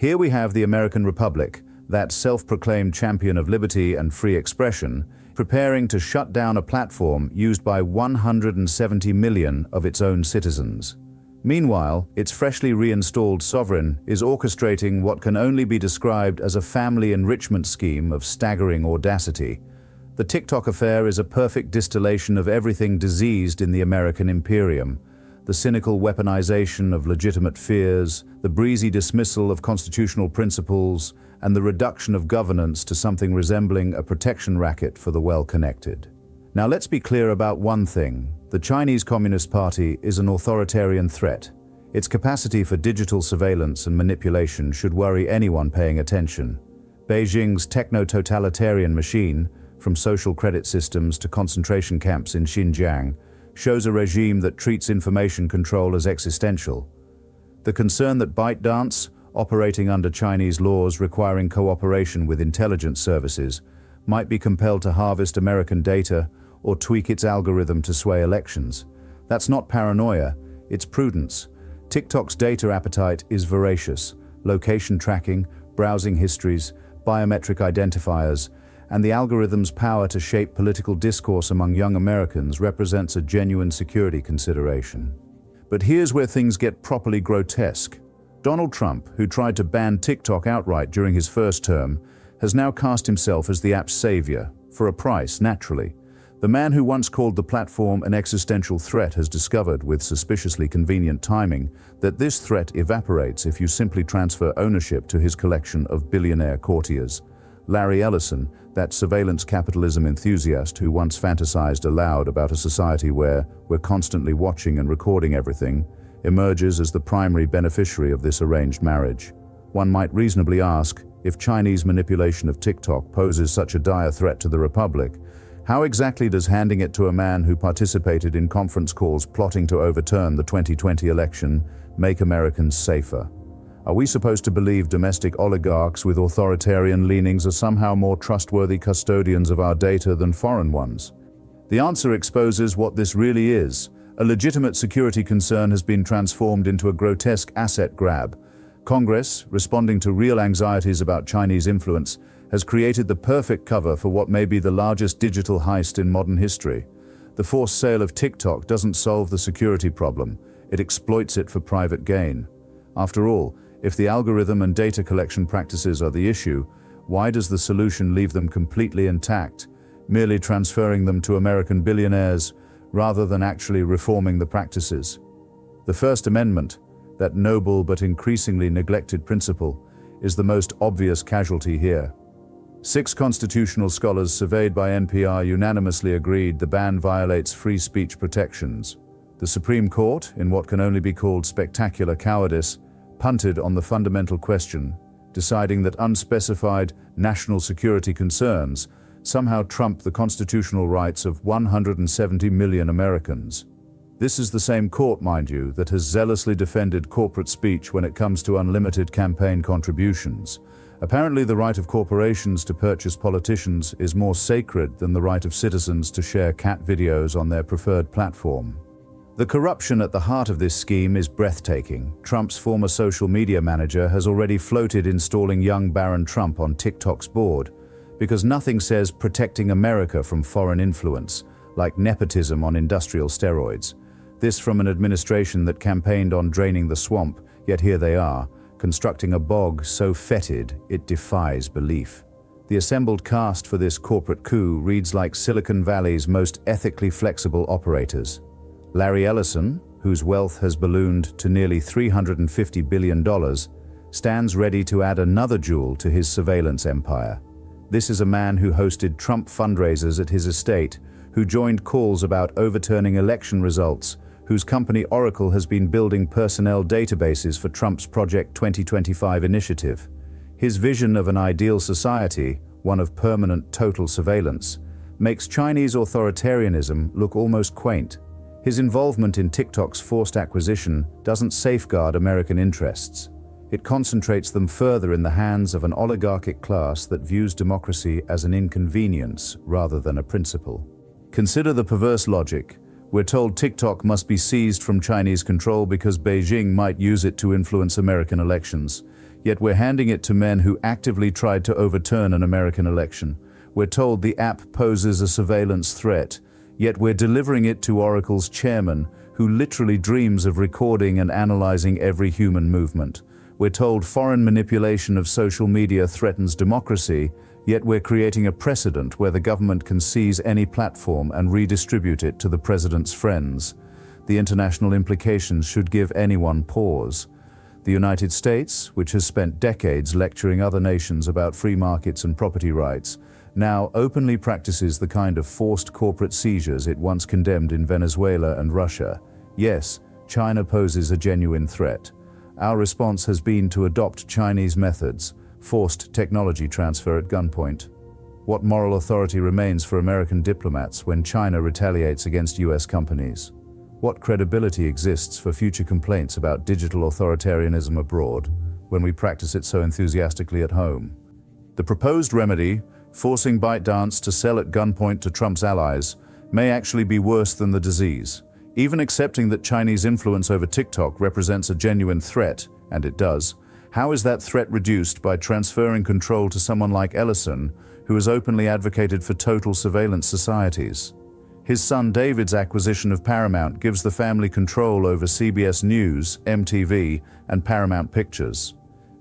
Here we have the American Republic, that self-proclaimed champion of liberty and free expression, preparing to shut down a platform used by 170 million of its own citizens. Meanwhile, its freshly reinstalled sovereign is orchestrating what can only be described as a family enrichment scheme of staggering audacity. The TikTok affair is a perfect distillation of everything diseased in the American imperium. The cynical weaponization of legitimate fears, the breezy dismissal of constitutional principles, and the reduction of governance to something resembling a protection racket for the well-connected. Now let's be clear about one thing. The Chinese Communist Party is an authoritarian threat. Its capacity for digital surveillance and manipulation should worry anyone paying attention. Beijing's techno-totalitarian machine, from social credit systems to concentration camps in Xinjiang, shows a regime that treats information control as existential. The concern that ByteDance, operating under Chinese laws requiring cooperation with intelligence services, might be compelled to harvest American data or tweak its algorithm to sway elections. That's not paranoia, it's prudence. TikTok's data appetite is voracious. Location tracking, browsing histories, biometric identifiers, and the algorithm's power to shape political discourse among young Americans represents a genuine security consideration. But here's where things get properly grotesque. Donald Trump, who tried to ban TikTok outright during his first term, has now cast himself as the app's savior, for a price, naturally. The man who once called the platform an existential threat has discovered, with suspiciously convenient timing, that this threat evaporates if you simply transfer ownership to his collection of billionaire courtiers. Larry Ellison, that surveillance capitalism enthusiast who once fantasized aloud about a society where we're constantly watching and recording everything, emerges as the primary beneficiary of this arranged marriage. One might reasonably ask, if Chinese manipulation of TikTok poses such a dire threat to the Republic, how exactly does handing it to a man who participated in conference calls plotting to overturn the 2020 election make Americans safer? Are we supposed to believe domestic oligarchs with authoritarian leanings are somehow more trustworthy custodians of our data than foreign ones? The answer exposes what this really is. A legitimate security concern has been transformed into a grotesque asset grab. Congress, responding to real anxieties about Chinese influence, has created the perfect cover for what may be the largest digital heist in modern history. The forced sale of TikTok doesn't solve the security problem, it exploits it for private gain. After all, if the algorithm and data collection practices are the issue, why does the solution leave them completely intact, merely transferring them to American billionaires rather than actually reforming the practices? The First Amendment, that noble but increasingly neglected principle, is the most obvious casualty here. 6 constitutional scholars surveyed by NPR unanimously agreed the ban violates free speech protections. The Supreme Court, in what can only be called spectacular cowardice, punted on the fundamental question, deciding that unspecified national security concerns somehow trump the constitutional rights of 170 million Americans. This is the same court, mind you, that has zealously defended corporate speech when it comes to unlimited campaign contributions. Apparently, the right of corporations to purchase politicians is more sacred than the right of citizens to share cat videos on their preferred platform. The corruption at the heart of this scheme is breathtaking. Trump's former social media manager has already floated installing young Baron Trump on TikTok's board, because nothing says protecting America from foreign influence like nepotism on industrial steroids. This from an administration that campaigned on draining the swamp, yet here they are, constructing a bog so fetid it defies belief. The assembled cast for this corporate coup reads like Silicon Valley's most ethically flexible operators. Larry Ellison, whose wealth has ballooned to nearly $350 billion, stands ready to add another jewel to his surveillance empire. This is a man who hosted Trump fundraisers at his estate, who joined calls about overturning election results, whose company Oracle has been building personnel databases for Trump's Project 2025 initiative. His vision of an ideal society, one of permanent total surveillance, makes Chinese authoritarianism look almost quaint. His involvement in TikTok's forced acquisition doesn't safeguard American interests. It concentrates them further in the hands of an oligarchic class that views democracy as an inconvenience rather than a principle. Consider the perverse logic. We're told TikTok must be seized from Chinese control because Beijing might use it to influence American elections. Yet we're handing it to men who actively tried to overturn an American election. We're told the app poses a surveillance threat, yet we're delivering it to Oracle's chairman, who literally dreams of recording and analyzing every human movement. We're told foreign manipulation of social media threatens democracy, yet we're creating a precedent where the government can seize any platform and redistribute it to the president's friends. The international implications should give anyone pause. The United States, which has spent decades lecturing other nations about free markets and property rights, now openly practices the kind of forced corporate seizures it once condemned in Venezuela and Russia. Yes, China poses a genuine threat. Our response has been to adopt Chinese methods, forced technology transfer at gunpoint. What moral authority remains for American diplomats when China retaliates against US companies? What credibility exists for future complaints about digital authoritarianism abroad when we practice it so enthusiastically at home? The proposed remedy, forcing ByteDance to sell at gunpoint to Trump's allies, may actually be worse than the disease. Even accepting that Chinese influence over TikTok represents a genuine threat, and it does, how is that threat reduced by transferring control to someone like Ellison, who has openly advocated for total surveillance societies? His son David's acquisition of Paramount gives the family control over CBS News, MTV, and Paramount Pictures.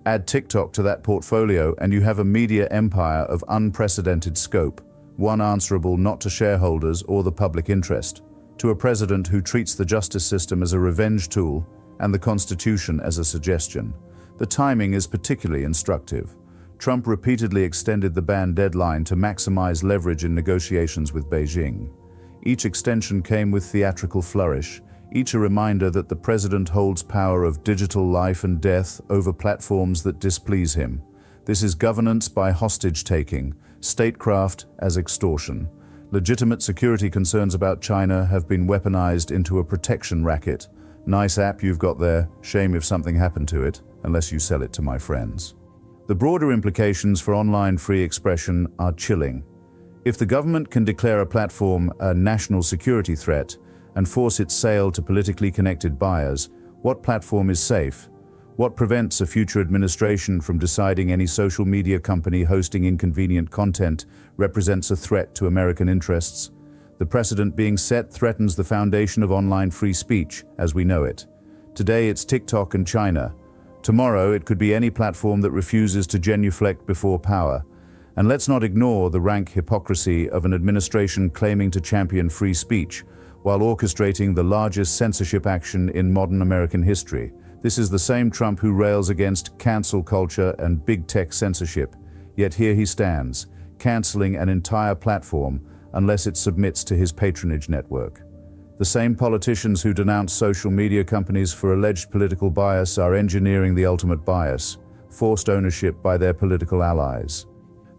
Add TikTok to that portfolio and you have a media empire of unprecedented scope, one answerable not to shareholders or the public interest, to a president who treats the justice system as a revenge tool and the Constitution as a suggestion. The timing is particularly instructive. Trump repeatedly extended the ban deadline to maximize leverage in negotiations with Beijing. Each extension came with theatrical flourish, each a reminder that the president holds power of digital life and death over platforms that displease him. This is governance by hostage-taking, statecraft as extortion. Legitimate security concerns about China have been weaponized into a protection racket. Nice app you've got there, shame if something happened to it, unless you sell it to my friends. The broader implications for online free expression are chilling. If the government can declare a platform a national security threat and force its sale to politically connected buyers, what platform is safe? What prevents a future administration from deciding any social media company hosting inconvenient content represents a threat to American interests? The precedent being set threatens the foundation of online free speech as we know it. Today it's TikTok and China. Tomorrow it could be any platform that refuses to genuflect before power. And let's not ignore the rank hypocrisy of an administration claiming to champion free speech while orchestrating the largest censorship action in modern American history. This is the same Trump who rails against cancel culture and big tech censorship, yet here he stands, canceling an entire platform unless it submits to his patronage network. The same politicians who denounce social media companies for alleged political bias are engineering the ultimate bias, forced ownership by their political allies.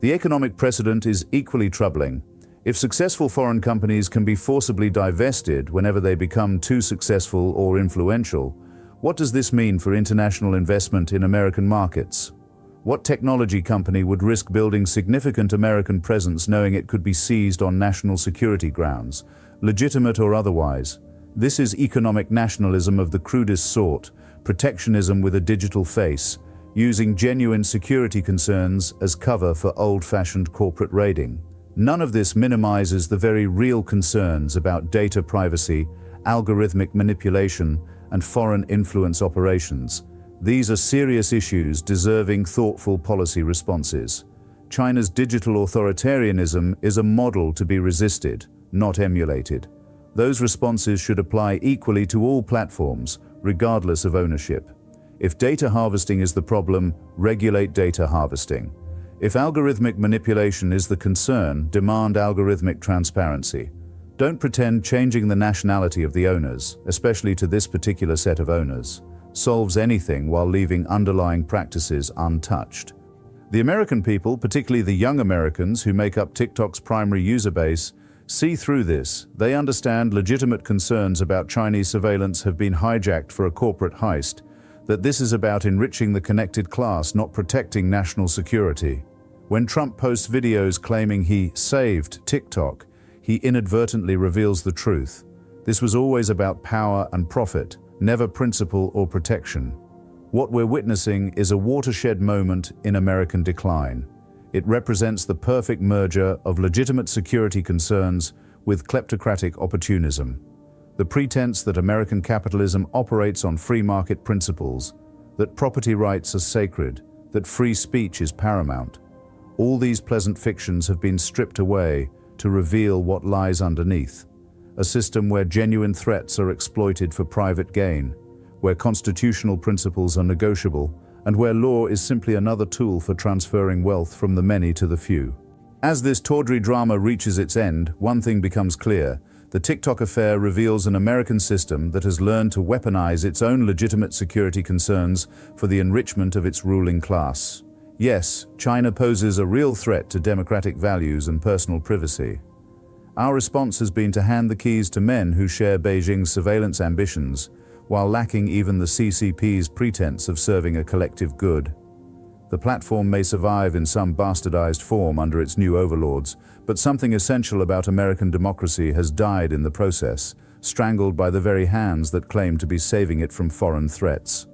The economic precedent is equally troubling. If successful foreign companies can be forcibly divested whenever they become too successful or influential, what does this mean for international investment in American markets? What technology company would risk building significant American presence knowing it could be seized on national security grounds, legitimate or otherwise? This is economic nationalism of the crudest sort, protectionism with a digital face, using genuine security concerns as cover for old-fashioned corporate raiding. None of this minimizes the very real concerns about data privacy, algorithmic manipulation, and foreign influence operations. These are serious issues deserving thoughtful policy responses. China's digital authoritarianism is a model to be resisted, not emulated. Those responses should apply equally to all platforms, regardless of ownership. If data harvesting is the problem, regulate data harvesting. If algorithmic manipulation is the concern, demand algorithmic transparency. Don't pretend changing the nationality of the owners, especially to this particular set of owners, solves anything while leaving underlying practices untouched. The American people, particularly the young Americans who make up TikTok's primary user base, see through this. They understand legitimate concerns about Chinese surveillance have been hijacked for a corporate heist, that this is about enriching the connected class, not protecting national security. When Trump posts videos claiming he saved TikTok, he inadvertently reveals the truth. This was always about power and profit, never principle or protection. What we're witnessing is a watershed moment in American decline. It represents the perfect merger of legitimate security concerns with kleptocratic opportunism. The pretense that American capitalism operates on free market principles, that property rights are sacred, that free speech is paramount. All these pleasant fictions have been stripped away to reveal what lies underneath. A system where genuine threats are exploited for private gain, where constitutional principles are negotiable, and where law is simply another tool for transferring wealth from the many to the few. As this tawdry drama reaches its end, one thing becomes clear. The TikTok affair reveals an American system that has learned to weaponize its own legitimate security concerns for the enrichment of its ruling class. Yes, China poses a real threat to democratic values and personal privacy. Our response has been to hand the keys to men who share Beijing's surveillance ambitions, while lacking even the CCP's pretense of serving a collective good. The platform may survive in some bastardized form under its new overlords, but something essential about American democracy has died in the process, strangled by the very hands that claim to be saving it from foreign threats.